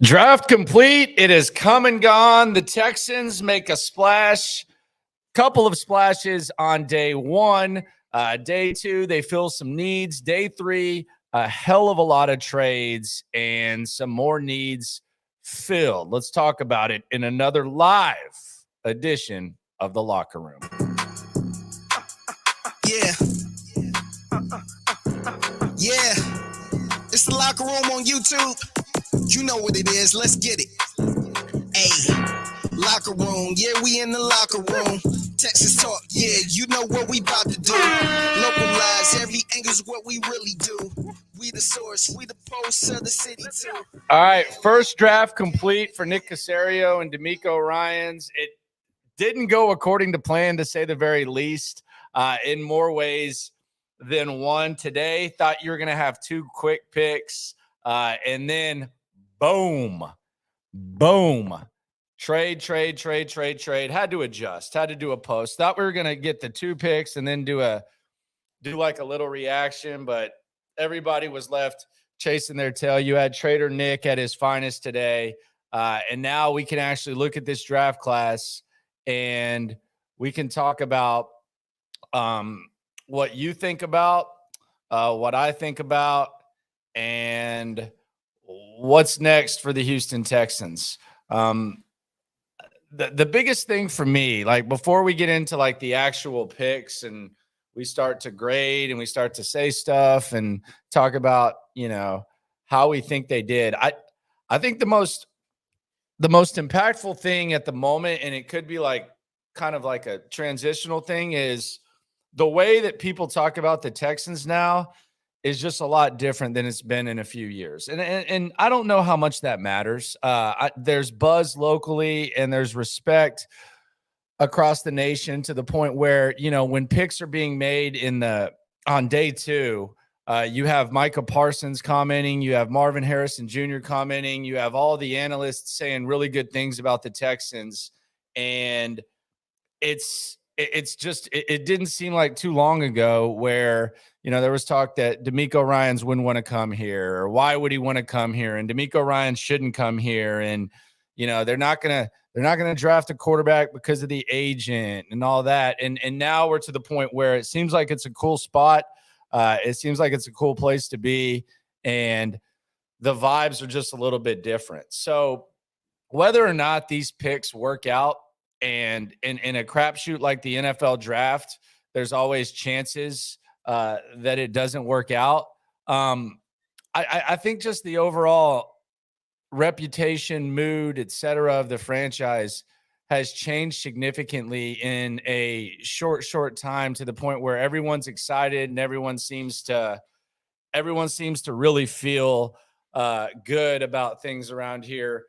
Draft complete. It is come and gone. The Texans make a splash, couple of splashes on day one. Day two, they fill some needs. Day three, a hell of a lot of trades and some more needs filled. Let's talk about it in another live edition of the Locker Room. Yeah. It's the Locker Room on YouTube. You know what it is. Let's get it. Hey, Locker Room. Yeah, we in the Locker Room. Texas talk. Yeah, you know what we about to do. Localize every angle's what we really do. We the source. We the pulse of the city too. All right, first draft complete for Nick Caserio and D'Amico Ryans. It didn't go according to plan, to say the very least, in more ways than one. Today, thought you were going to have two quick picks, and then boom. Trade. Had to adjust, had to do a post. Thought we were going to get the two picks and then do like a little reaction, but everybody was left chasing their tail. You had Trader Nick at his finest today, and now we can actually look at this draft class and we can talk about what you think about, what I think about, and what's next for the Houston Texans. The biggest thing for me, like before we get into like the actual picks and we start to grade and we start to say stuff and talk about, how we think they did. I think the most impactful thing at the moment, and it could be like kind of like a transitional thing, is the way that people talk about the Texans now is just a lot different than it's been in a few years. And I don't know how much that matters. There's buzz locally and there's respect across the nation to the point where, when picks are being made on day two, you have Micah Parsons commenting, you have Marvin Harrison Jr. commenting, you have all the analysts saying really good things about the Texans. And it didn't seem like too long ago where, there was talk that D'Amico Ryans wouldn't want to come here, or why would he want to come here? And D'Amico Ryans shouldn't come here. And, they're not going to draft a quarterback because of the agent and all that. And now we're to the point where it seems like it's a cool spot. It seems like it's a cool place to be. And the vibes are just a little bit different. So whether or not these picks work out, and in a crapshoot like the NFL draft, there's always chances that it doesn't work out. I think just the overall reputation, mood, et cetera, of the franchise has changed significantly in a short time, to the point where everyone's excited and everyone seems to really feel good about things around here,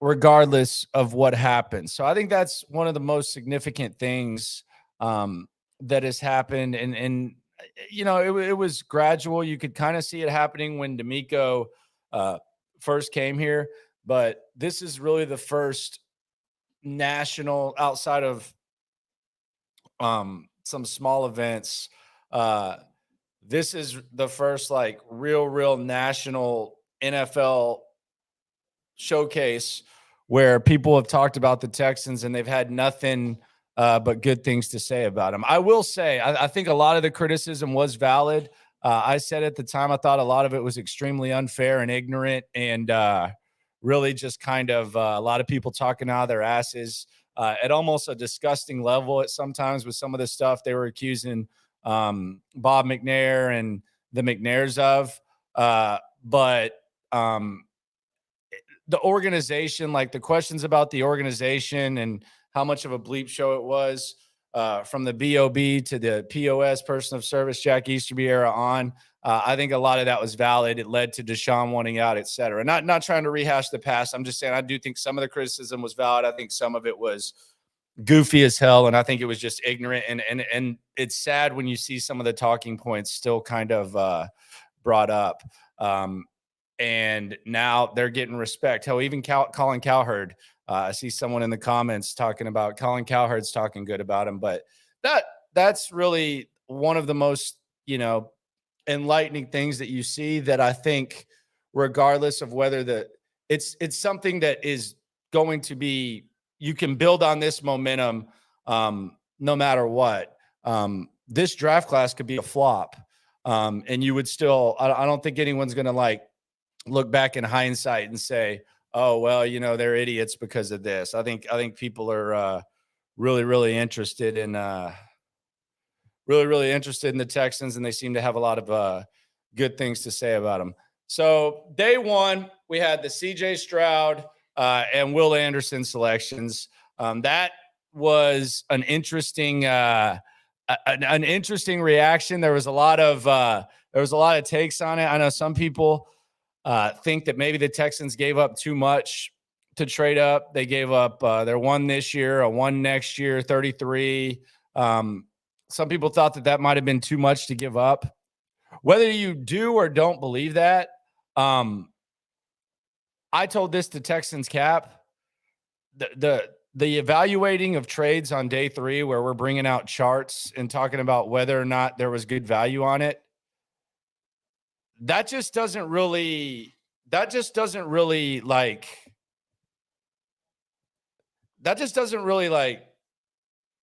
regardless of what happens. So I think that's one of the most significant things that has happened. And it was gradual. You could kind of see it happening when D'Amico first came here, but this is really the first national, outside of some small events. This is the first like real national NFL showcase where people have talked about the Texans and they've had nothing but good things to say about them. I will say, I think a lot of the criticism was valid. I said at the time, I thought a lot of it was extremely unfair and ignorant, and really just kind of a lot of people talking out of their asses at almost a disgusting level at sometimes with some of the stuff they were accusing Bob McNair and the McNairs of. But the organization, like the questions about the organization and how much of a bleep show it was, from the BOB to the POS, person of service, Jack Easterby era on, I think a lot of that was valid. It led to Deshaun wanting out, et cetera. Not trying to rehash the past. I'm just saying I do think some of the criticism was valid. I think some of it was goofy as hell, and I think it was just ignorant. And it's sad when you see some of the talking points still kind of brought up. And now they're getting respect. Hell, even Colin Cowherd. I see someone in the comments talking about Colin Cowherd's talking good about him, but that's really one of the most, enlightening things that you see, that I think, regardless of whether the it's something that is going to be, you can build on this momentum no matter what. This draft class could be a flop. And you would still, I don't think anyone's going to like look back in hindsight and say, oh, well, they're idiots because of this. I think people are really, really interested in the Texans, and they seem to have a lot of good things to say about them. So day one, we had the CJ Stroud and Will Anderson selections. That was an interesting reaction. There was a lot of takes on it. I know some people think that maybe the Texans gave up too much to trade up. They gave up their one this year, a one next year, 33. Some people thought that might have been too much to give up. Whether you do or don't believe that, I told this to Texans Cap. The evaluating of trades on day 3, where we're bringing out charts and talking about whether or not there was good value on it, that just doesn't really like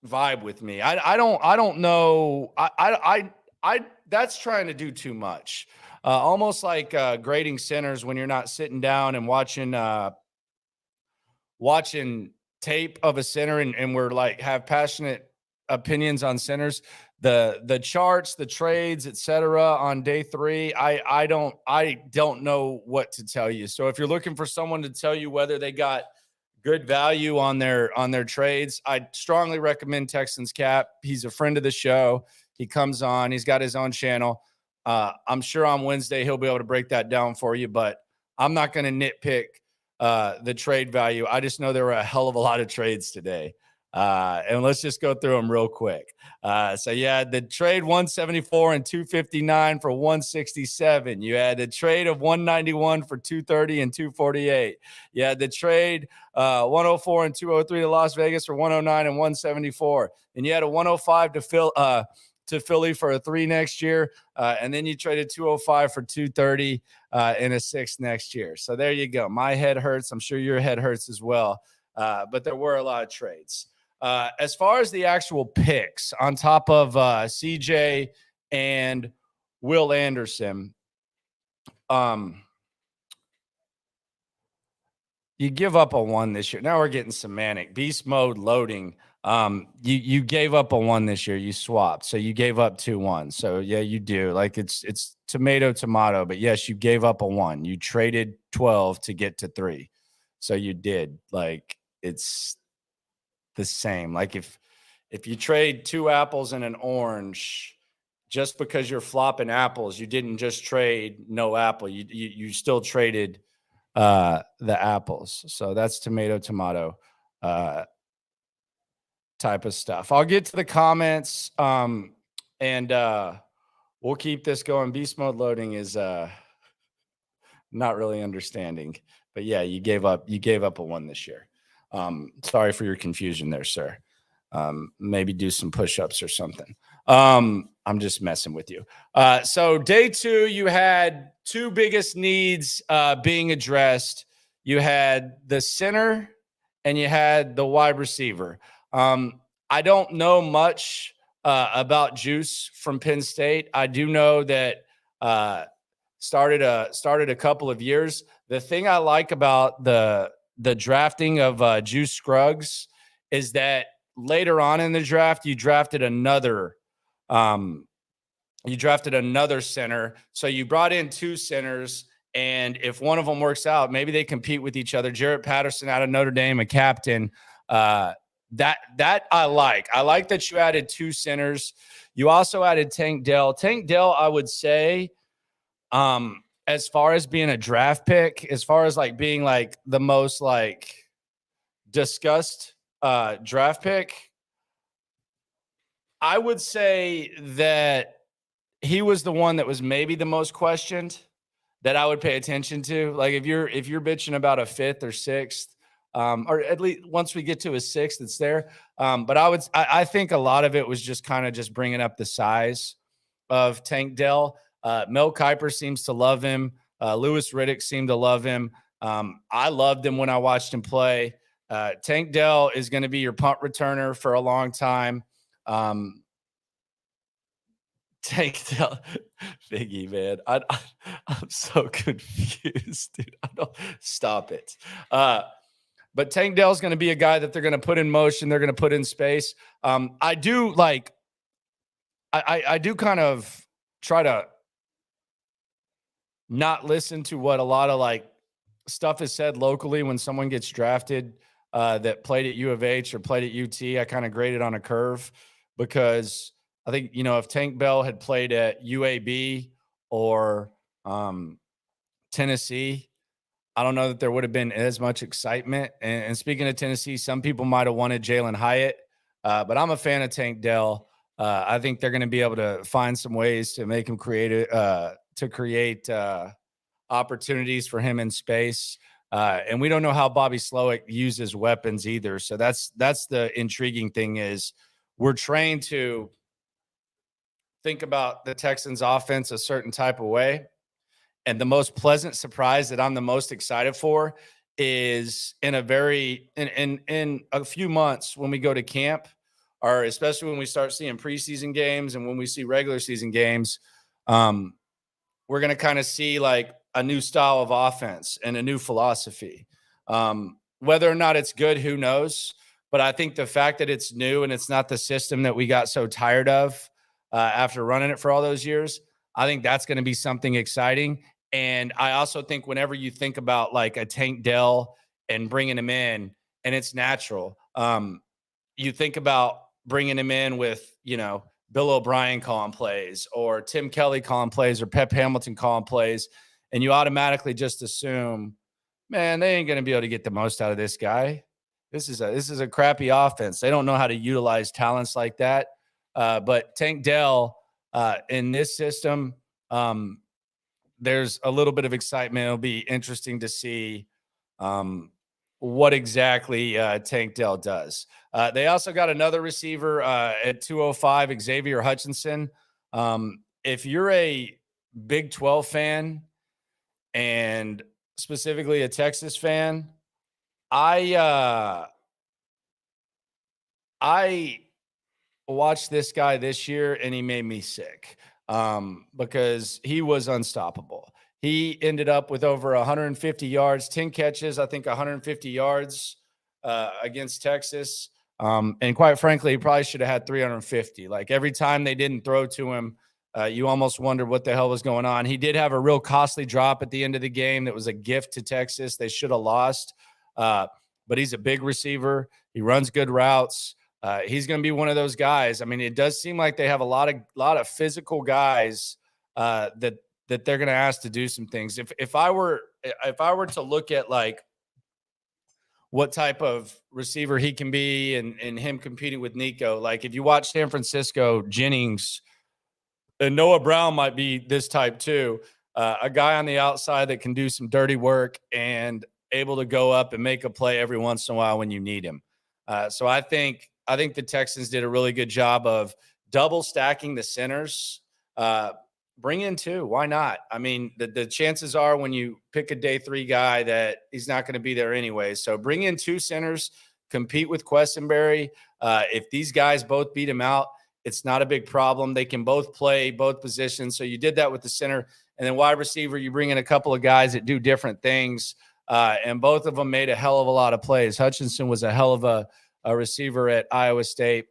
vibe with me. I don't know. I that's trying to do too much. Almost like grading centers when you're not sitting down and watching tape of a center and we're like have passionate opinions on centers. The charts, the trades, etc. on day 3, I don't know what to tell you. So if you're looking for someone to tell you whether they got good value on their trades, I strongly recommend Texans Cap. He's a friend of the show. He comes on. He's got his own channel. I'm sure on Wednesday he'll be able to break that down for you, but I'm not going to nitpick the trade value. I just know there were a hell of a lot of trades today. And let's just go through them real quick. So you had the trade 174 and 259 for 167. You had the trade of 191 for 230 and 248. You had the trade 104 and 203 to Las Vegas for 109 and 174. And you had a 105 to Philly for a 3 next year. And then you traded 205 for 230 and a 6 next year. So there you go. My head hurts. I'm sure your head hurts as well. But there were a lot of trades. As far as the actual picks, on top of CJ and Will Anderson, you give up a 1 this year. Now we're getting semantic. Beast mode loading. You gave up a 1 this year. You swapped. So you gave up 2 1s. So yeah, you do. Like it's tomato, but yes, you gave up a 1. You traded 12 to get to 3. So you did. Like it's the same. Like if you trade 2 apples and an orange, just because you're flopping apples, you didn't just trade no apple. You still traded the apples. So that's tomato type of stuff. I'll get to the comments and we'll keep this going. Beast mode loading is not really understanding, but yeah, you gave up a 1 this year. Sorry for your confusion there, sir. Maybe do some push-ups or something. I'm just messing with you. So day 2, you had 2 biggest needs being addressed. You had the center and you had the wide receiver. I don't know much about Juice from Penn State. I do know that started a couple of years. The thing I like about the drafting of Juice Scruggs is that later on in the draft, you drafted another center. So you brought in 2 centers, and if one of them works out, maybe they compete with each other. Jarrett Patterson out of Notre Dame, a captain. That I like. I like that you added 2 centers. You also added Tank Dell. Tank Dell, I would say, as far as being a draft pick, as far as like being like the most like discussed draft pick, I would say that he was the one that was maybe the most questioned that I would pay attention to. Like if you're bitching about a 5th or 6th, or at least once we get to a 6th, it's there. But I think a lot of it was just kind of just bringing up the size of Tank Dell. Mel Kiper seems to love him. Louis Riddick seemed to love him. I loved him when I watched him play. Tank Dell is going to be your punt returner for a long time. Tank Dell, Biggie, man. I'm so confused, dude. I don't stop it. But Tank Dell's going to be a guy that they're going to put in motion. They're going to put in space. I do kind of try to not listen to what a lot of like stuff is said locally when someone gets drafted that played at U of H or played at UT. I kind of graded on a curve because I think, if Tank Bell had played at UAB or Tennessee, I don't know that there would have been as much excitement. And speaking of Tennessee, some people might have wanted Jalen Hyatt, but I'm a fan of Tank Dell. I think they're going to be able to find some ways to make him create opportunities for him in space. And we don't know how Bobby Slowick uses weapons either. So that's the intriguing thing is we're trained to think about the Texans offense a certain type of way. And the most pleasant surprise that I'm the most excited for is in a few months when we go to camp, or especially when we start seeing preseason games and when we see regular season games, we're going to kind of see like a new style of offense and a new philosophy. Whether or not it's good, who knows? But I think the fact that it's new and it's not the system that we got so tired of after running it for all those years, I think that's going to be something exciting. And I also think whenever you think about like a Tank Dell and bringing him in, and it's natural, you think about bringing him in with, Bill O'Brien calling plays or Tim Kelly calling plays or Pep Hamilton calling plays. And you automatically just assume, man, they ain't going to be able to get the most out of this guy. This is a crappy offense. They don't know how to utilize talents like that. But Tank Dell in this system, there's a little bit of excitement. It'll be interesting to see what exactly Tank Dell does. They also got another receiver at 205, Xavier Hutchinson. If you're a Big 12 fan and specifically a Texas fan, I watched this guy this year and he made me sick because he was unstoppable. He ended up with over 150 yards, 10 catches, I think 150 yards against Texas. And quite frankly, he probably should have had 350. Like every time they didn't throw to him, you almost wondered what the hell was going on. He did have a real costly drop at the end of the game that was a gift to Texas. They should have lost. But he's a big receiver. He runs good routes. He's going to be one of those guys. I mean, it does seem like they have a lot of physical guys that they're going to ask to do some things. If I were to look at like what type of receiver he can be and him competing with Nico, like if you watch San Francisco, Jennings and Noah Brown might be this type too. A guy on the outside that can do some dirty work and able to go up and make a play every once in a while when you need him. So I think the Texans did a really good job of double stacking the centers. Bring in two. Why not? I mean, the chances are when you pick a day 3 guy that he's not going to be there anyway. So bring in 2 centers, compete with Questenberry. If these guys both beat him out, it's not a big problem. They can both play both positions. So you did that with the center. And then wide receiver, you bring in a couple of guys that do different things. And both of them made a hell of a lot of plays. Hutchinson was a hell of a receiver at Iowa State,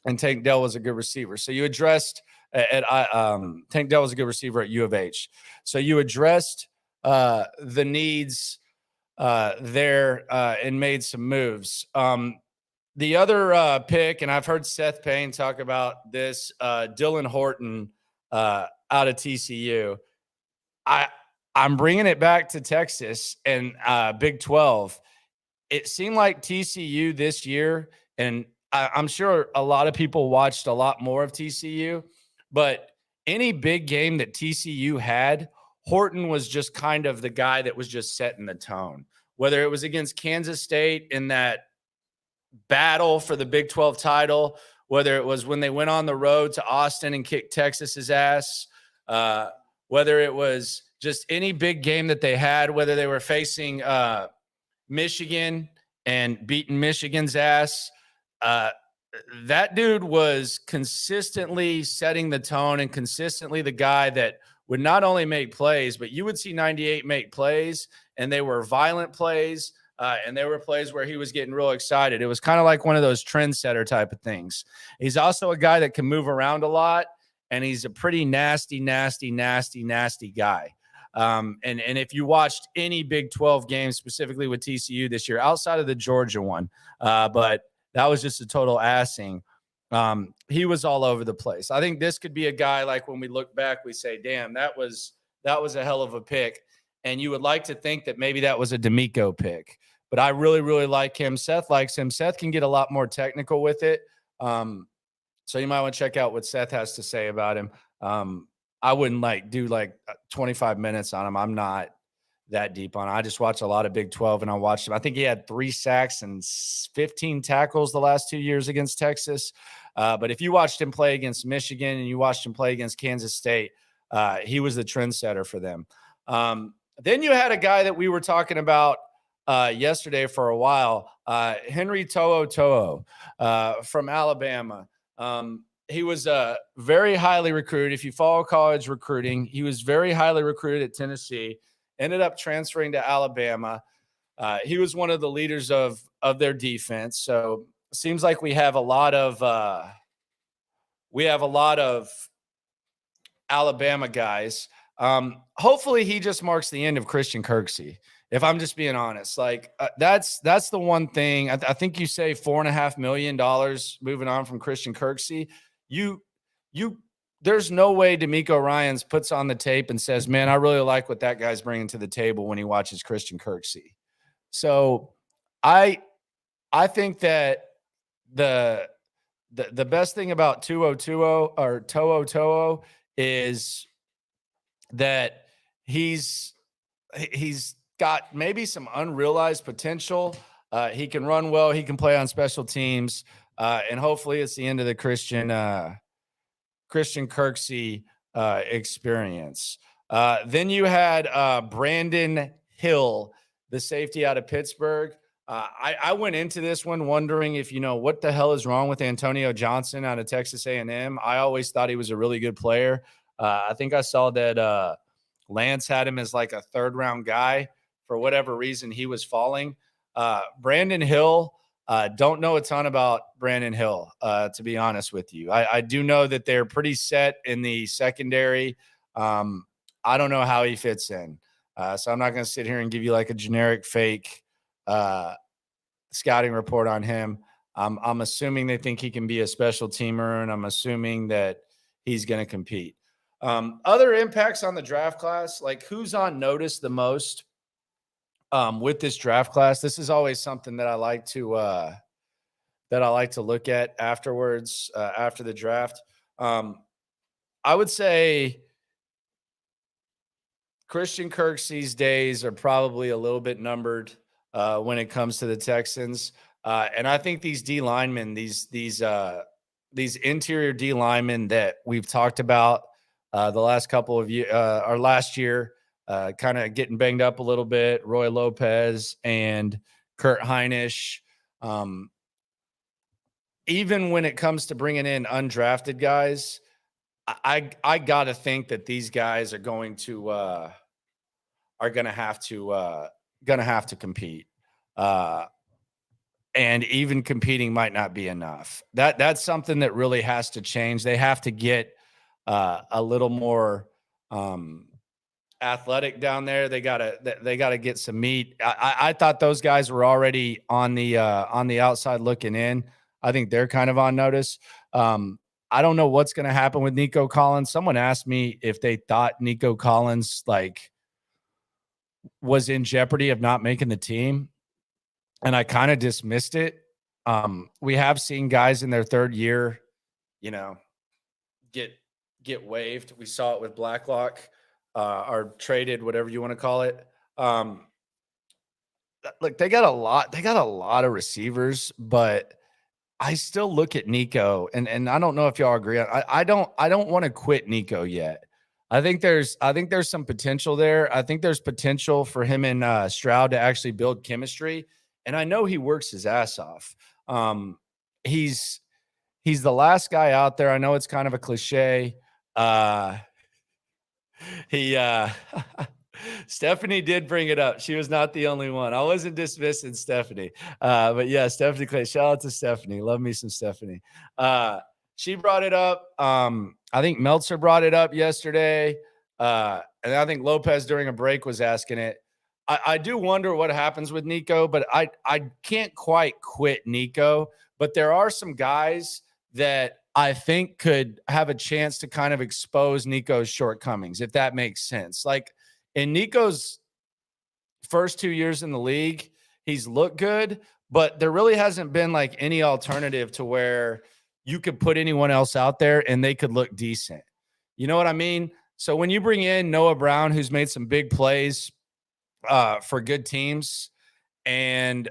and Tank Dell was a good receiver. So you addressed Tank Dell was a good receiver at U of H. So you addressed the needs there and made some moves. The other pick, and I've heard Seth Payne talk about this, Dylan Horton out of TCU. I'm bringing it back to Texas and Big 12. It seemed like TCU this year, and I'm sure a lot of people watched a lot more of TCU, but any big game that TCU had, Horton was just kind of the guy that was just setting the tone. Whether it was against Kansas State in that battle for the Big 12 title, whether it was when they went on the road to Austin and kicked Texas's ass, whether it was just any big game that they had, whether they were facing Michigan and beating Michigan's ass, that dude was consistently setting the tone and consistently the guy that would not only make plays, but you would see 98 make plays, and they were violent plays, and there were plays where he was getting real excited. It was kind of like one of those trendsetter type of things. He's also a guy that can move around a lot, and he's a pretty nasty guy. And if you watched any Big 12 games, specifically with TCU this year, outside of the Georgia one, but that was just a total assing. He was all over the place. I think this could be a guy like when we look back, we say, damn, that was a hell of a pick. And you would like to think that maybe that was a D'Amico pick. But I really, really like him. Seth likes him. Seth can get a lot more technical with it. So you might want to check out what Seth has to say about him. I wouldn't do 25 minutes on him. I'm not that deep on it. I just watch a lot of Big 12, and I watched him. I think he had 3 sacks and 15 tackles the last 2 years against Texas. But if you watched him play against Michigan and you watched him play against Kansas State, he was the trendsetter for them. Then you had a guy that we were talking about yesterday for a while, Henry To'o from Alabama. He was very highly recruited. If you follow college recruiting, he was very highly recruited at Tennessee, ended up transferring to Alabama. He was one of the leaders of their defense. So it seems like we have a lot of Alabama guys. Hopefully he just marks the end of Christian Kirksey. If I'm just being honest, that's the one thing. I think you say $4.5 million moving on from Christian Kirksey. There's no way D'Amico Ryans puts on the tape and says, man, I really like what that guy's bringing to the table when he watches Christian Kirksey. So I think that the best thing about To'o is that he's got maybe some unrealized potential. He can run well. He can play on special teams. And hopefully it's the end of the Christian Kirksey experience. Then you had Brandon Hill, the safety out of Pittsburgh. I went into this one wondering if, what the hell is wrong with Antonio Johnson out of Texas A&M. I always thought he was a really good player. I think I saw that Lance had him as like a 3rd-round guy. For whatever reason, he was falling. Brandon Hill, don't know a ton about Brandon Hill, to be honest with you. I do know that they're pretty set in the secondary. I don't know how he fits in. So I'm not going to sit here and give you like a generic fake scouting report on him. I'm assuming they think he can be a special teamer, and I'm assuming that he's going to compete. Other impacts on the draft class, like who's on notice the most with this draft class. This is always something that I like to look at afterwards, after the draft. I would say Christian Kirksey's days are probably a little bit numbered when it comes to the Texans. And I think these D linemen, these interior D linemen that we've talked about the last couple of years, or last year, kind of getting banged up a little bit, Roy Lopez and Kurt Heinisch. Even when it comes to bringing in undrafted guys, I got to think that these guys are going to have to compete. And even competing might not be enough. That's something that really has to change. They have to get a little more athletic down there. They gotta get some meat. I thought those guys were already on the outside looking in. I think they're kind of on notice. I don't know what's going to happen with Nico Collins. Someone asked me if they thought Nico Collins was in jeopardy of not making the team, and I kind of dismissed it. We have seen guys in their 3rd year, get waived. We saw it with Blacklock, or traded, whatever you want to call it. Look, they got a lot of receivers, but I still look at Nico, and I don't know if y'all agree. I don't want to quit Nico yet. I think there's some potential there. I think there's potential for him and Stroud to actually build chemistry. And I know he works his ass off. He's the last guy out there. I know it's kind of a cliche. He Stephanie did bring it up. She was not the only one. I wasn't dismissing Stephanie. But yeah, Stephanie Clay. Shout out to Stephanie. Love me some Stephanie. She brought it up. I think Meltzer brought it up yesterday. And I think Lopez during a break was asking it. I do wonder what happens with Nico, but I can't quite quit Nico. But there are some guys that I think could have a chance to kind of expose Nico's shortcomings, if that makes sense. Like in Nico's first 2 years in the league, he's looked good, but there really hasn't been like any alternative to where you could put anyone else out there and they could look decent. You know what I mean? So when you bring in Noah Brown, who's made some big plays for good teams, and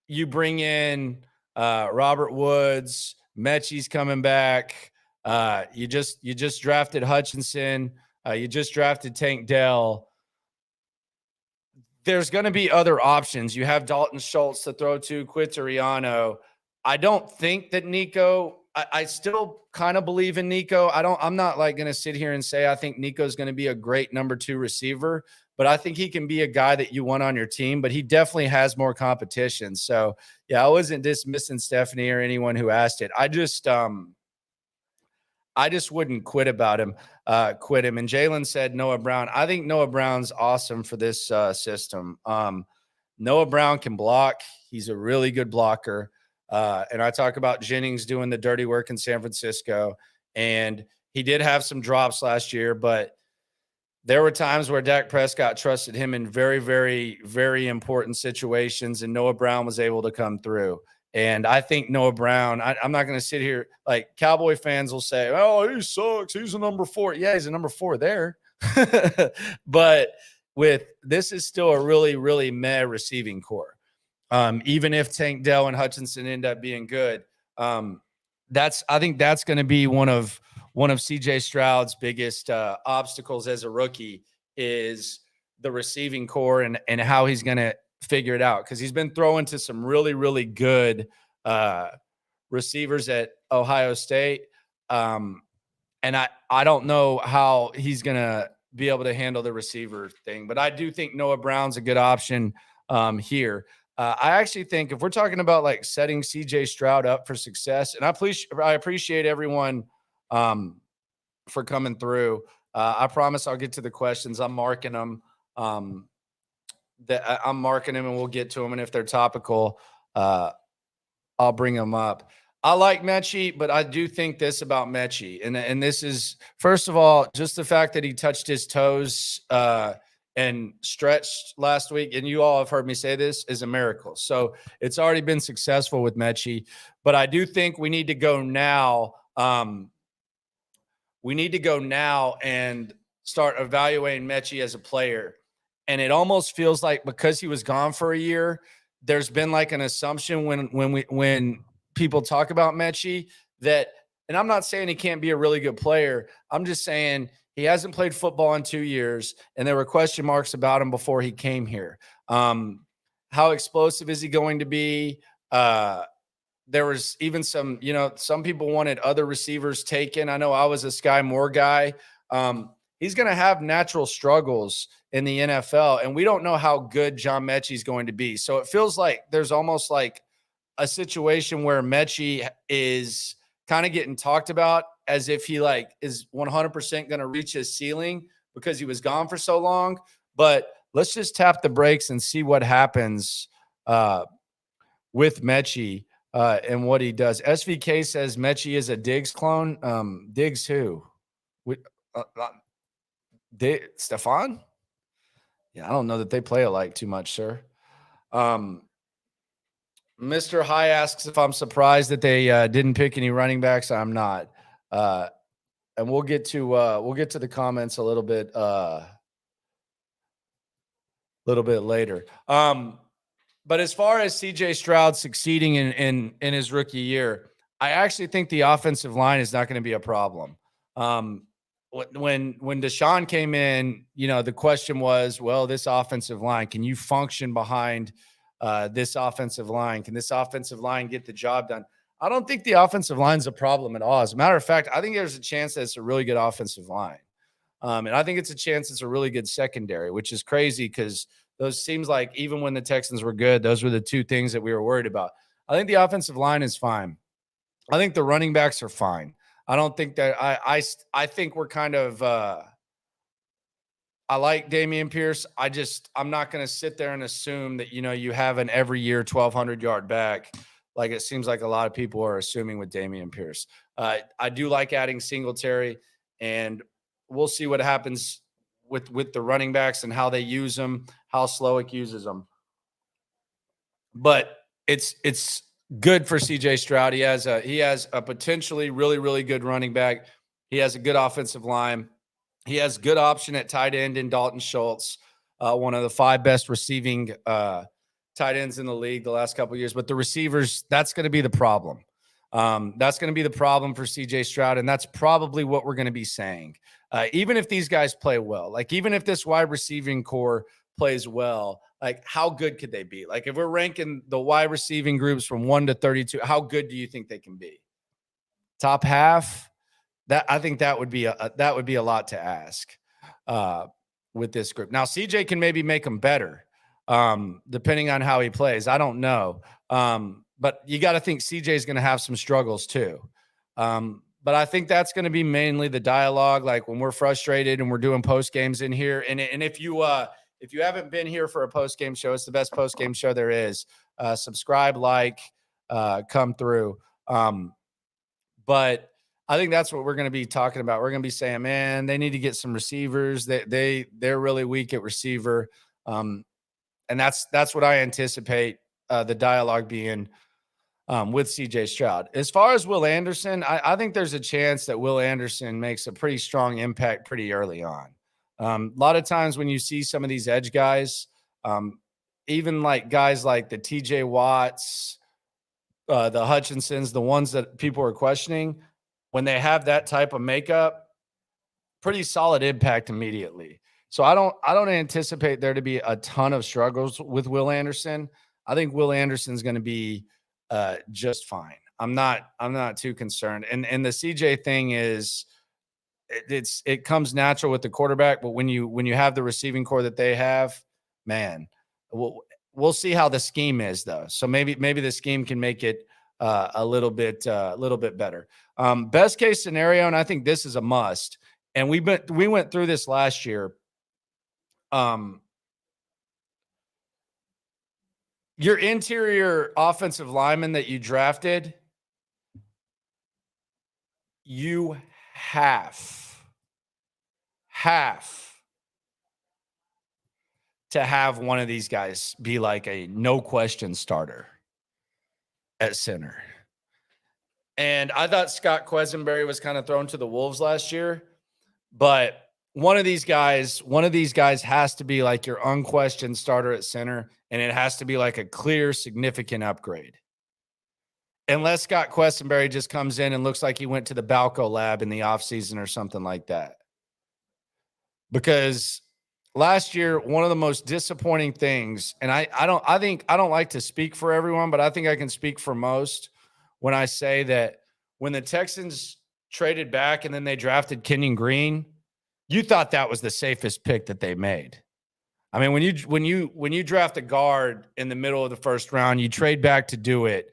you bring in Robert Woods, Mechie's coming back. You just drafted Hutchinson. You just drafted Tank Dell. There's going to be other options. You have Dalton Schultz to throw to, Quintariano. I don't think that Nico. I still kind of believe in Nico. I'm not like going to sit here and say I think Nico's going to be a great number 2 receiver, but I think he can be a guy that you want on your team. But he definitely has more competition. So yeah, I wasn't dismissing Stephanie or anyone who asked it. I just wouldn't quit him. And Jalen said Noah Brown. I think Noah Brown's awesome for this system. Noah Brown can block. He's a really good blocker. And I talk about Jennings doing the dirty work in San Francisco. And he did have some drops last year, but there were times where Dak Prescott trusted him in very, very, very important situations, and Noah Brown was able to come through. And I think Noah Brown, I'm not going to sit here like Cowboy fans will say, oh, he sucks. He's a number 4. Yeah, he's a number 4 there. But this is still a really, really meh receiving core. Even if Tank Dell and Hutchinson end up being good, I think that's going to be one of CJ Stroud's biggest obstacles as a rookie is the receiving core and how he's going to figure it out. Cause he's been throwing to some really, really good receivers at Ohio State. And I don't know how he's going to be able to handle the receiver thing, but I do think Noah Brown's a good option here. I actually think if we're talking about like setting CJ Stroud up for success, and I appreciate everyone for coming through. I promise I'll get to the questions. I'm marking them. I'm marking them, and we'll get to them. And if they're topical, I'll bring them up. I like Mechie, but I do think this about Mechie, and this is first of all just the fact that he touched his toes and stretched last week, and you all have heard me say this, is a miracle. So it's already been successful with Mechie, but I do think we need to go now. We need to go now and start evaluating Mechie as a player. And it almost feels like because he was gone for a year, there's been like an assumption when people talk about Mechie that, and I'm not saying he can't be a really good player. I'm just saying he hasn't played football in 2 years, and there were question marks about him before he came here. How explosive is he going to be? There was even some people wanted other receivers taken. I know I was a Sky Moore guy. He's going to have natural struggles in the NFL, and we don't know how good John Mechie is going to be. So it feels like there's almost like a situation where Mechie is kind of getting talked about as if he like is 100% going to reach his ceiling because he was gone for so long. But let's just tap the brakes and see what happens with Mechie and what he does. SVK says Mechie is a Diggs clone. Diggs who? Stephon? Yeah, I don't know that they play alike too much, sir. Mr. High asks if I'm surprised that they didn't pick any running backs. I'm not. And we'll get to the comments a little bit later. But as far as CJ Stroud succeeding in his rookie year, I actually think the offensive line is not going to be a problem. when Deshaun came in, the question was, well, this offensive line, can you function behind this offensive line? Can this offensive line get the job done? I don't think the offensive line's a problem at all. As a matter of fact, I think there's a chance that it's a really good offensive line. And I think it's a chance it's a really good secondary, which is crazy because those seems like even when the Texans were good, those were the two things that we were worried about. I think the offensive line is fine. I think the running backs are fine. I don't think that I think we're kind of I like Dameon Pierce. I'm not going to sit there and assume that, you have an every year 1,200 yard back. Like it seems like a lot of people are assuming with Dameon Pierce. I do like adding Singletary, and we'll see what happens with the running backs and how they use them, how Slowick uses them. But it's good for CJ Stroud. He has a potentially really, really good running back. He has a good offensive line. He has good option at tight end in Dalton Schultz, one of the 5 best receiving tight ends in the league the last couple of years. But the receivers, that's going to be the problem. That's going to be the problem for CJ Stroud, and that's probably what we're going to be saying. Even if these guys play well, like even if this wide receiving core plays well, like how good could they be? Like if we're ranking the wide receiving groups from 1 to 32, how good do you think they can be? Top half? That I think that would be a lot to ask with this group. Now CJ can maybe make them better, depending on how he plays. I don't know, but you got to think CJ is going to have some struggles too. But I think that's going to be mainly the dialogue, like when we're frustrated and we're doing post games in here. And if you haven't been here for a post game show, it's the best post game show there is. Subscribe, come through. But I think that's what we're going to be talking about. We're going to be saying, man, they need to get some receivers. They're really weak at receiver. And that's what I anticipate the dialogue being with CJ Stroud. As far as Will Anderson, I think there's a chance that Will Anderson makes a pretty strong impact pretty early on. A lot of times when you see some of these edge guys, even like guys like the TJ Watts, the Hutchinsons, the ones that people are questioning, when they have that type of makeup, pretty solid impact immediately. So I don't anticipate there to be a ton of struggles with Will Anderson. I think Will Anderson's going to be just fine. I'm not too concerned. And the CJ thing is it comes natural with the quarterback, but when you have the receiving core that they have, man, we'll see how the scheme is though. So maybe the scheme can make it a little bit better. Best case scenario, and I think this is a must. And we went through this last year. Your interior offensive lineman that you drafted, you have to have one of these guys be like a no question starter at center. And I thought Scott Quesenberry was kind of thrown to the wolves last year, but one of these guys has to be like your unquestioned starter at center, and it has to be like a clear, significant upgrade. Unless Scott Quesenberry just comes in and looks like he went to the Balco lab in the offseason or something like that. Because last year, one of the most disappointing things, and I don't like to speak for everyone, but I think I can speak for most when I say that when the Texans traded back and then they drafted Kenyon Green, you thought that was the safest pick that they made. I mean, when you draft a guard in the middle of the first round, you trade back to do it,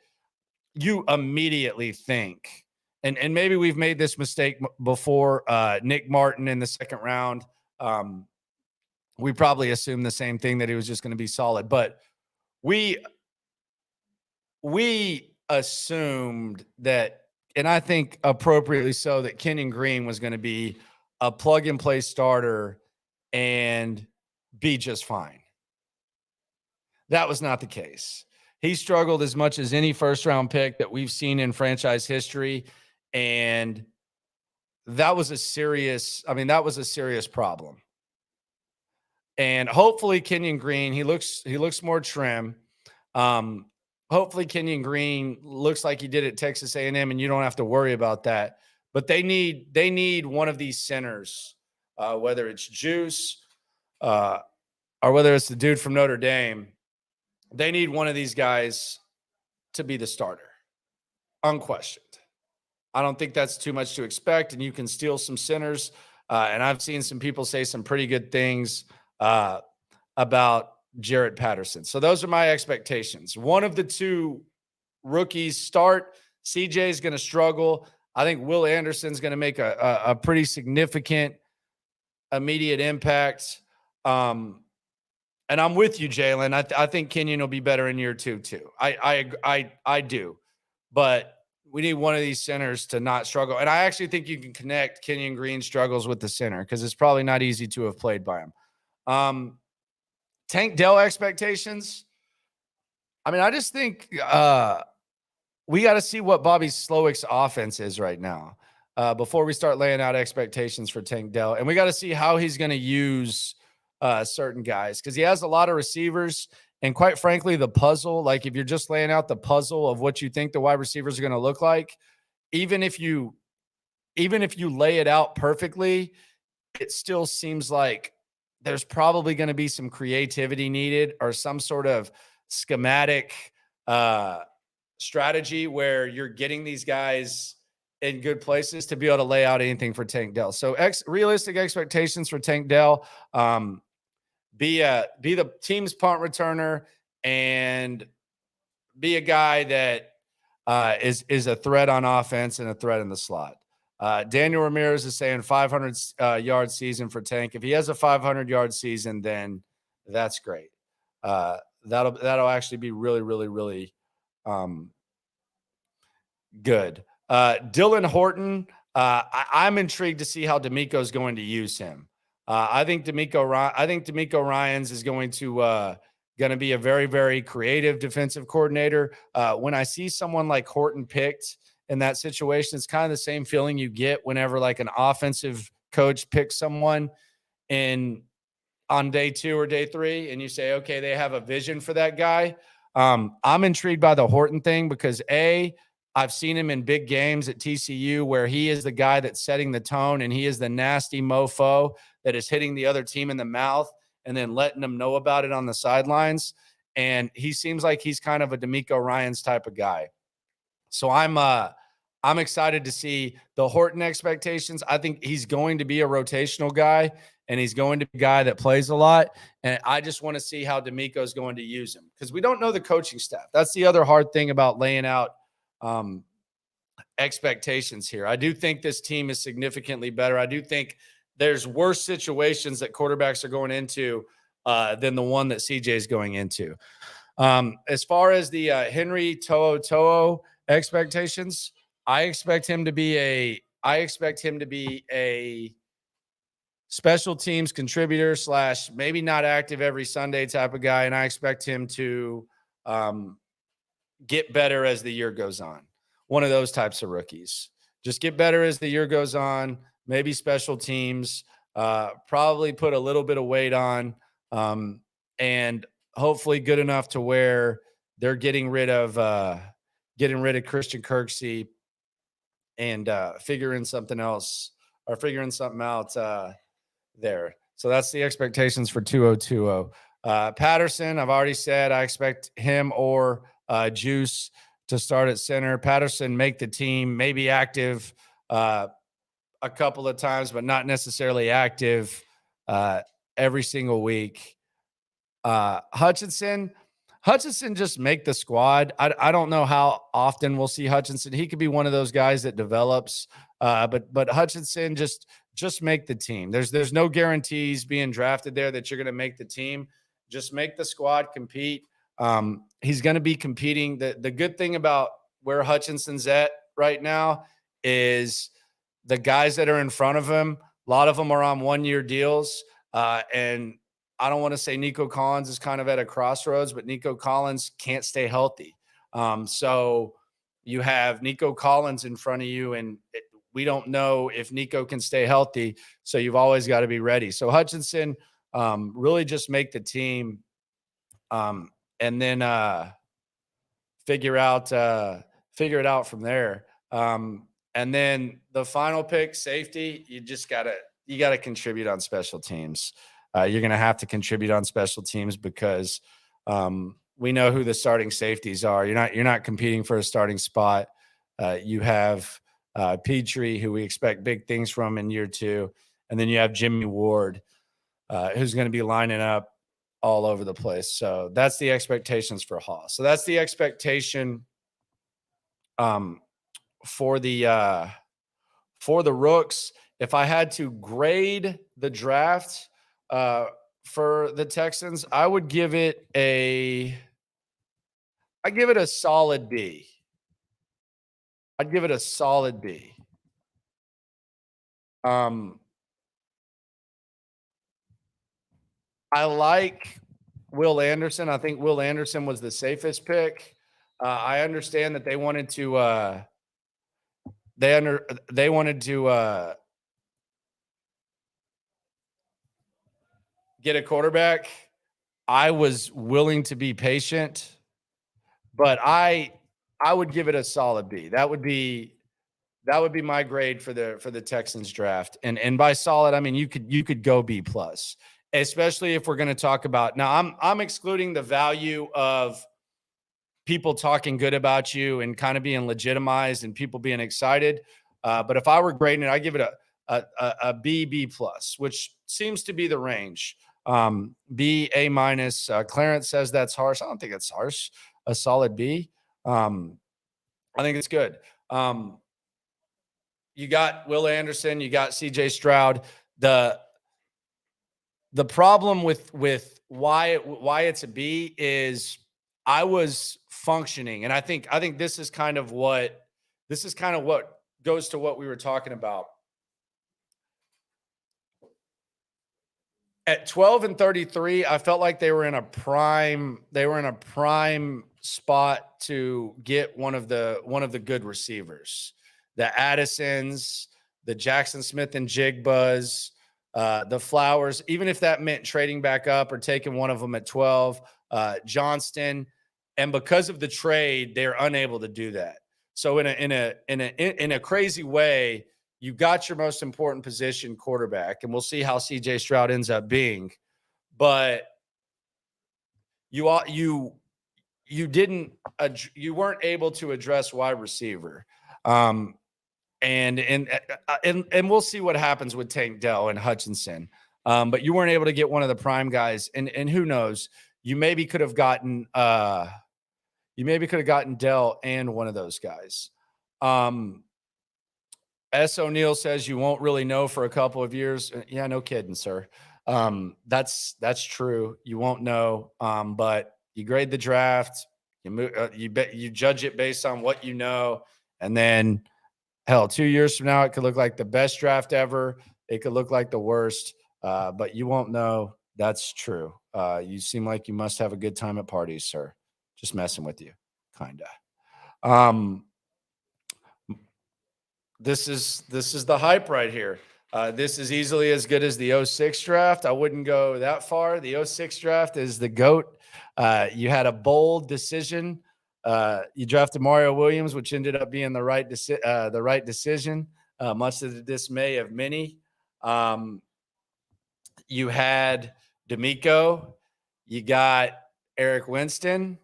you immediately think, and maybe we've made this mistake before, Nick Martin in the second round. We probably assumed the same thing, that he was just going to be solid, but we assumed that, and I think appropriately so, that Kenyon Green was going to be a plug and play starter and be just fine. That was not the case. He struggled as much as any first round pick that we've seen in franchise history. And that was a serious problem. And hopefully Kenyon Green, he looks more trim. Hopefully Kenyon Green looks like he did at Texas A&M, and you don't have to worry about that. but they need one of these centers, whether it's Juice or whether it's the dude from Notre Dame. They need one of these guys to be the starter, unquestioned. I don't think that's too much to expect, and you can steal some centers. And I've seen some people say some pretty good things about Jarrett Patterson. So those are my expectations. One of the two rookies start. CJ is going to struggle. I think Will Anderson's going to make a pretty significant immediate impact. And I'm with you, Jalen. I think Kenyon will be better in year two too. I do, but we need one of these centers to not struggle. And I actually think you can connect Kenyon Green's struggles with the center because it's probably not easy to have played by him. Tank Dell expectations. I mean, I just think we got to see what Bobby Slowick's offense is right now before we start laying out expectations for Tank Dell. And we got to see how he's going to use certain guys because he has a lot of receivers. And quite frankly, the puzzle, like if you're just laying out the puzzle of what you think the wide receivers are going to look like, even if you lay it out perfectly, it still seems like there's probably going to be some creativity needed or some sort of schematic strategy where you're getting these guys in good places to be able to lay out anything for Tank Dell. So realistic expectations for Tank Dell. Be the team's punt returner and be a guy that is a threat on offense and a threat in the slot. Daniel Ramirez is saying 500 yard season for Tank. If he has a 500-yard season, then that's great. That'll actually be really, really, really good. Dylan Horton, I'm intrigued to see how D'Amico's going to use him. I think D'Amico Ryans is going to be a very, very creative defensive coordinator. When I see someone like Horton picked in that situation, it's kind of the same feeling you get whenever like an offensive coach picks someone on day 2 or day 3, and you say, okay, they have a vision for that guy. I'm intrigued by the Horton thing because I've seen him in big games at TCU where he is the guy that's setting the tone and he is the nasty mofo that is hitting the other team in the mouth and then letting them know about it on the sidelines. And he seems like he's kind of a D'Amico Ryans type of guy. So I'm excited to see the Horton expectations. I think he's going to be a rotational guy and he's going to be a guy that plays a lot. And I just want to see how D'Amico is going to use him because we don't know the coaching staff. That's the other hard thing about laying out expectations here. I do think this team is significantly better. I do think there's worse situations that quarterbacks are going into than the one that CJ is going into. As far as the Henry To'o expectations, I expect him to be a special teams contributor / maybe not active every Sunday type of guy. And I expect him to get better as the year goes on. One of those types of rookies. Just get better as the year goes on. Maybe special teams, probably put a little bit of weight on, and hopefully good enough to where they're getting rid of Christian Kirksey and figuring something else or figuring something out there. So that's the expectations for 2020. Patterson, I've already said I expect him or Juice to start at center. Patterson make the team, maybe active a couple of times, but not necessarily active every single week. Hutchinson just make the squad. I don't know how often we'll see Hutchinson. He could be one of those guys that develops, but Hutchinson just make the team. There's no guarantees being drafted there that you're going to make the team. Just make the squad compete. He's going to be competing. The good thing about where Hutchinson's at right now is the guys that are in front of him, a lot of them are on 1-year deals. And I don't want to say Nico Collins is kind of at a crossroads, but Nico Collins can't stay healthy. So you have Nico Collins in front of you, and we don't know if Nico can stay healthy. So you've always got to be ready. So Hutchinson, really just make the team, and then figure it out from there. And then the final pick, safety, you gotta contribute on special teams. You're gonna have to contribute on special teams because we know who the starting safeties are. You're not competing for a starting spot. You have Petrie, who we expect big things from in year 2, and then you have Jimmy Ward, who's going to be lining up all over the place. So that's the expectations for Haas. So that's the expectation for the Rooks. If I had to grade the draft for the Texans, I give it a solid B. I'd give it a solid B. I like Will Anderson. I think Will Anderson was the safest pick. I understand that they wanted to get a quarterback. I was willing to be patient, but I would give it a solid B. That would be my grade for the Texans draft. And by solid, I mean you could go B plus, especially if we're going to talk about. Now I'm excluding the value of people talking good about you and kind of being legitimized and people being excited. But if I were grading it, I give it a B plus, which seems to be the range. B, A minus. Clarence says that's harsh. I don't think it's harsh. A solid B. I think it's good. You got Will Anderson, you got CJ Stroud. The problem with why it's a B is I was functioning, and I think this is kind of what goes to what we were talking about. At 12 and 33, I felt like they were in a prime spot to get one of the good receivers. The Addisons, the Jackson Smith and Jigbas, the Flowers, even if that meant trading back up or taking one of them at 12, Johnston. And because of the trade, they're unable to do that. So in a crazy way, you got your most important position, quarterback, and we'll see how CJ Stroud ends up being. But you weren't able to address wide receiver. And we'll see what happens with Tank Dell and Hutchinson. But you weren't able to get one of the prime guys, and who knows, you maybe could have gotten Dell and one of those guys. S. O'Neill says you won't really know for a couple of years. Yeah, no kidding, sir. That's true. You won't know. But you grade the draft. You judge it based on what you know, and then hell, 2 years from now, it could look like the best draft ever. It could look like the worst, but you won't know. That's true. You seem like you must have a good time at parties, sir. Just messing with you, kinda. This is the hype right here. This is easily as good as the 06 draft. I wouldn't go that far. The 06 draft is the GOAT. You had a bold decision. You drafted Mario Williams, which ended up being the right decision, much to the dismay of many. You had D'Amico. You got Eric Winston.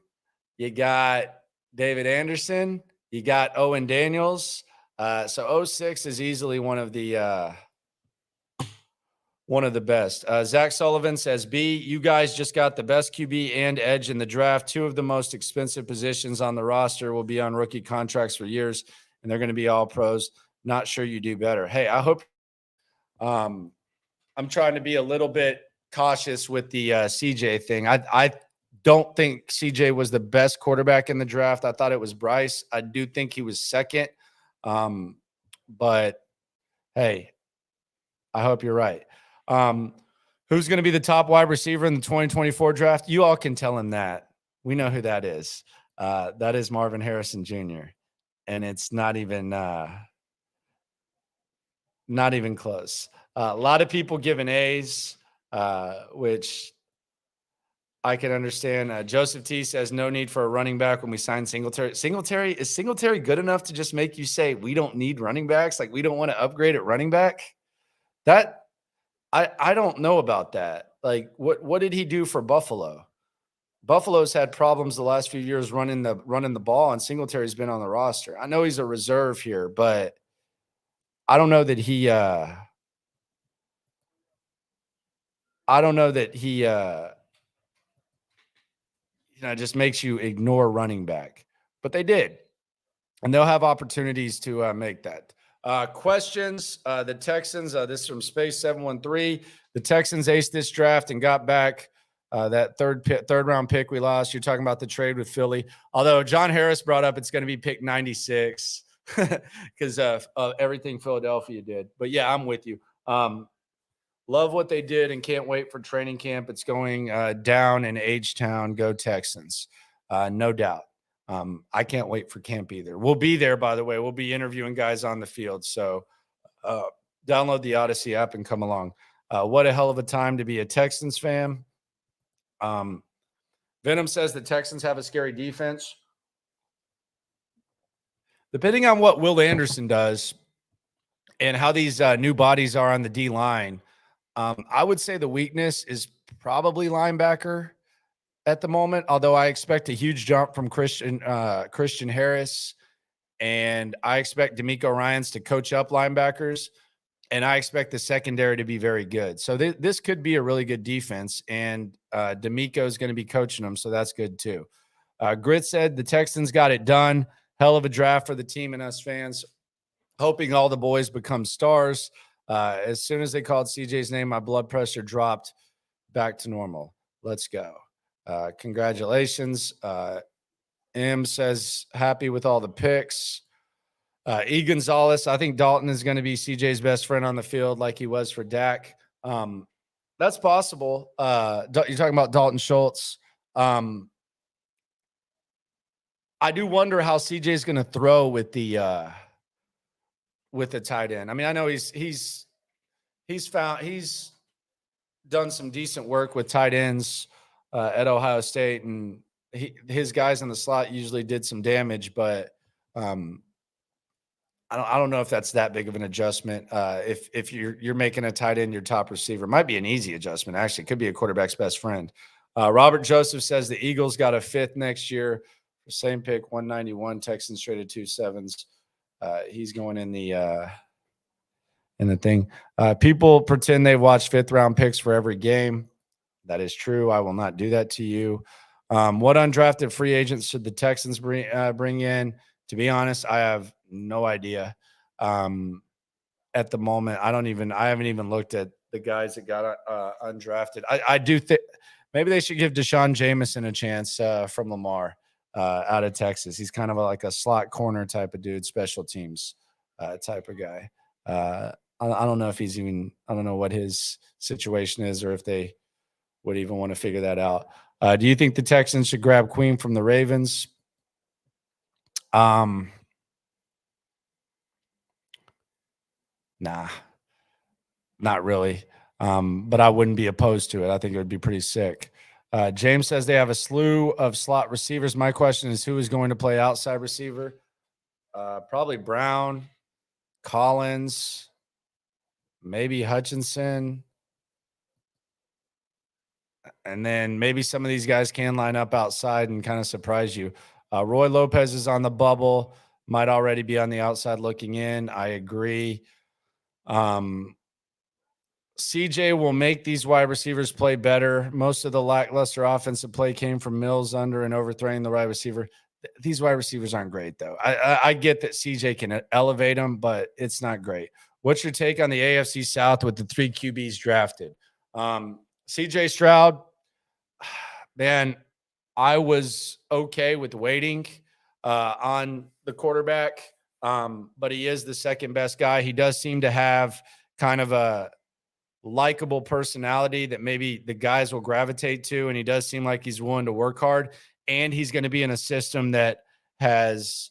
You got David Anderson. You got Owen Daniels. So 06 is easily one of the best. Zach Sullivan says, B, you guys just got the best QB and edge in the draft. 2 of the most expensive positions on the roster will be on rookie contracts for years, and they're going to be all pros. Not sure you do better. Hey, I hope I'm trying to be a little bit cautious with the CJ thing. I don't think CJ was the best quarterback in the draft. I thought it was Bryce. I do think he was second. But hey, I hope you're right. Who's going to be the top wide receiver in the 2024 draft? You all can tell him that. We know who that is. That is Marvin Harrison Jr. And it's not even close. A lot of people giving A's, which I can understand. Joseph T says no need for a running back when we sign Singletary. Is Singletary good enough to just make you say we don't need running backs? Like we don't want to upgrade at running back? That I don't know about that. Like what did he do for Buffalo? Buffalo's had problems the last few years running the ball, and Singletary's been on the roster. I know he's a reserve here, but I don't know that he just makes you ignore running back. But they did. And they'll have opportunities to make that. Questions. The Texans, this is from Space 713. The Texans aced this draft and got back that third round pick we lost. You're talking about the trade with Philly. Although John Harris brought up it's going to be pick 96 because of everything Philadelphia did. But yeah, I'm with you. Love what they did and can't wait for training camp. It's going down in H-Town. Go Texans. No doubt. I can't wait for camp either. We'll be there, by the way. We'll be interviewing guys on the field. So download the Odyssey app and come along. What a hell of a time to be a Texans fan. Venom says the Texans have a scary defense. Depending on what Will Anderson does and how these new bodies are on the D-line, I would say the weakness is probably linebacker at the moment, although I expect a huge jump from Christian Harris, and I expect D'Amico Ryans to coach up linebackers, and I expect the secondary to be very good. So this could be a really good defense, and D'Amico is going to be coaching them, so that's good too. Grit said the Texans got it done. Hell of a draft for the team and us fans. Hoping all the boys become stars. As soon as they called CJ's name, my blood pressure dropped back to normal. Let's go. Congratulations. M says happy with all the picks. E. Gonzalez, I think Dalton is going to be CJ's best friend on the field like he was for Dak. That's possible. You're talking about Dalton Schultz. I do wonder how CJ is going to throw with the tight end. I mean, I know he's done some decent work with tight ends at Ohio State, and his guys in the slot usually did some damage, but I don't know if that's that big of an adjustment. If you're making a tight end your top receiver, might be an easy adjustment. Actually, it could be a quarterback's best friend. Robert Joseph says the Eagles got a fifth next year. Same pick, 191. Texans traded 2 7s. He's going in the thing. People pretend they watch fifth round picks for every game. That is true. I will not do that to you. What undrafted free agents should the Texans bring in? To be honest, I have no idea. At the moment, I haven't even looked at the guys that got undrafted. I do think maybe they should give Deshaun Jameson a chance from Lamar out of Texas. He's kind of like a slot corner type of dude, special teams type of guy. I don't know if he's even – I don't know what his situation is or if they would even want to figure that out. Do you think the Texans should grab Queen from the Ravens? Nah, not really. But I wouldn't be opposed to it. I think it would be pretty sick. James says they have a slew of slot receivers. My question is, who is going to play outside receiver? Probably Brown, Collins, maybe Hutchinson. And then maybe some of these guys can line up outside and kind of surprise you. Roy Lopez is on the bubble, might already be on the outside looking in. I agree. CJ will make these wide receivers play better. Most of the lackluster offensive play came from Mills under and overthrowing the wide receiver. These wide receivers aren't great, though. I get that CJ can elevate them, but it's not great. What's your take on the AFC South with the 3 QBs drafted? CJ Stroud, man, I was okay with waiting on the quarterback, but he is the second best guy. He does seem to have kind of a likable personality that maybe the guys will gravitate to, and he does seem like he's willing to work hard, and he's going to be in a system that has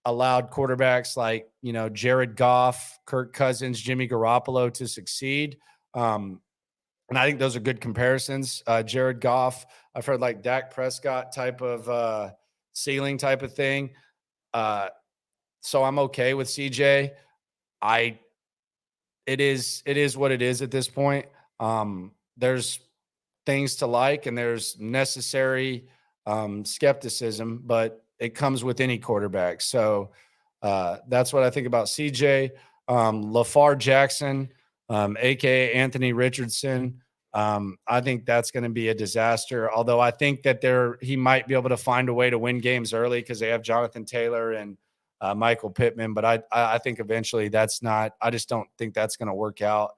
allowed quarterbacks like, Jared Goff, Kirk Cousins, Jimmy Garoppolo to succeed. And I think those are good comparisons. Jared Goff, I've heard like Dak Prescott type of ceiling type of thing. So I'm okay with CJ. It is what it is at this point. There's things to like and there's necessary skepticism, but it comes with any quarterback. So that's what I think about CJ. LaFar Jackson, aka Anthony Richardson. I think that's going to be a disaster. Although I think that he might be able to find a way to win games early because they have Jonathan Taylor and Michael Pittman. But I think eventually I just don't think that's going to work out.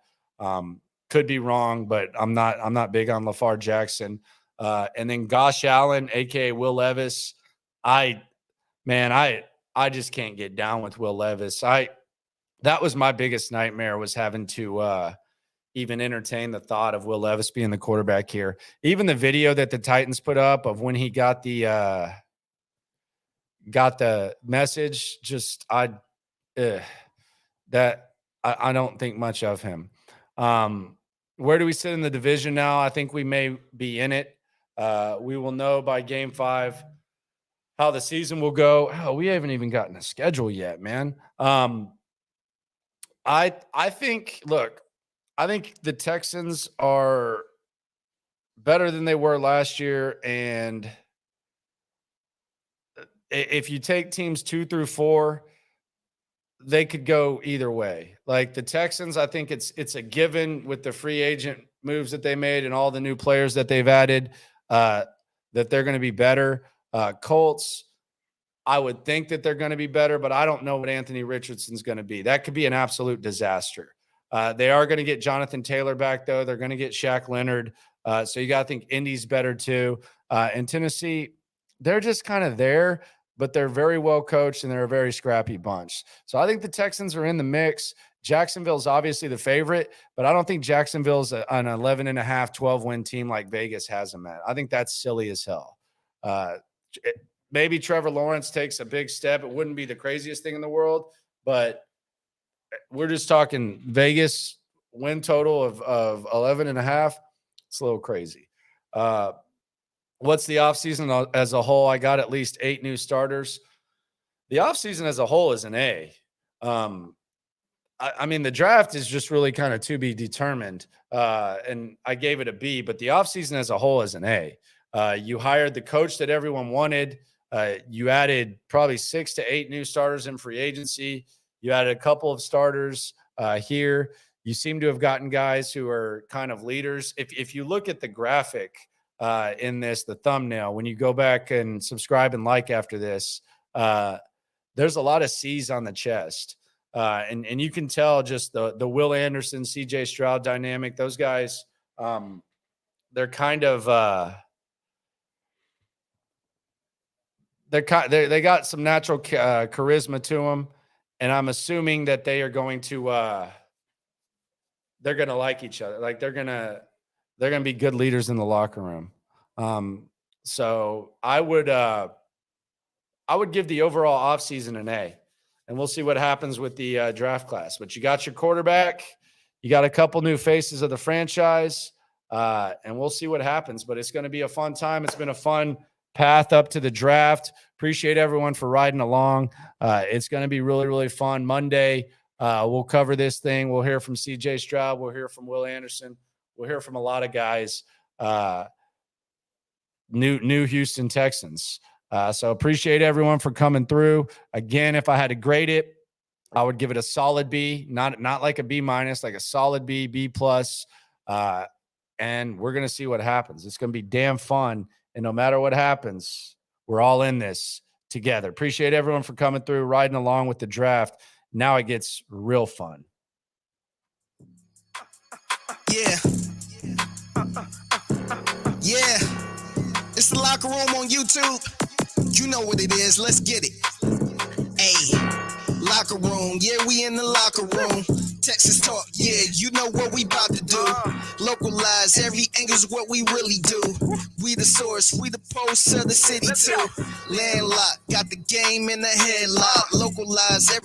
Could be wrong, but I'm not big on LaFar Jackson. And then Gosh Allen, aka Will Levis. I just can't get down with Will Levis. That was my biggest nightmare, was having to even entertain the thought of Will Levis being the quarterback here. Even the video that the Titans put up of when he got the message, just I don't think much of him. Where do we sit in the division now? I think we may be in it. We will know by game 5 how the season will go. Oh, we haven't even gotten a schedule yet, man. I think the Texans are better than they were last year. And if you take teams 2 through 4, they could go either way. Like the Texans, I think it's a given with the free agent moves that they made and all the new players that they've added, that they're going to be better. Colts, I would think that they're going to be better, but I don't know what Anthony Richardson's going to be. That could be an absolute disaster. They are going to get Jonathan Taylor back, though. They're going to get Shaq Leonard. So you got to think Indy's better, too. And Tennessee, they're just kind of there, but they're very well coached and they're a very scrappy bunch. So I think the Texans are in the mix. Jacksonville's obviously the favorite, but I don't think Jacksonville's an 11.5, 12-win team like Vegas has them at. I think that's silly as hell. Maybe Trevor Lawrence takes a big step. It wouldn't be the craziest thing in the world, but we're just talking Vegas win total of 11.5. It's a little crazy. What's the offseason as a whole? I got at least 8 new starters. The offseason as a whole is an A. I mean, the draft is just really kind of to be determined, and I gave it a B, but the offseason as a whole is an A. You hired the coach that everyone wanted. You added probably 6 to 8 new starters in free agency. You added a couple of starters here. You seem to have gotten guys who are kind of leaders. If you look at the graphic in the thumbnail, when you go back and subscribe and like after this, there's a lot of C's on the chest. And you can tell just the Will Anderson, CJ Stroud dynamic. Those guys, they're kind of they got some natural charisma to them, and I'm assuming that they are going to they're going to like each other. Like they're going to be good leaders in the locker room. So I would give the overall offseason an A, and we'll see what happens with the draft class. But you got your quarterback, you got a couple new faces of the franchise, and we'll see what happens. But it's going to be a fun time. It's been a fun path up to the draft. Appreciate everyone for riding along. It's going to be really, really fun. Monday, we'll cover this thing. We'll hear from CJ Stroud. We'll hear from Will Anderson. We'll hear from a lot of guys, new Houston Texans. So appreciate everyone for coming through. Again, if I had to grade it, I would give it a solid B, not like a B minus, like a solid B, B plus. And we're going to see what happens. It's going to be damn fun. And no matter what happens, we're all in this together. Appreciate everyone for coming through, riding along with the draft. Now it gets real fun. Yeah. Yeah. It's the Locker Room on YouTube. You know what it is. Let's get it. Hey, Locker Room. Yeah, we in the locker room. Texas talk. Yeah, you know what we about to do. Localize every angle's what we really do. We the source. We the pulse of the city too. Landlocked. Got the game in the headlock. Localize every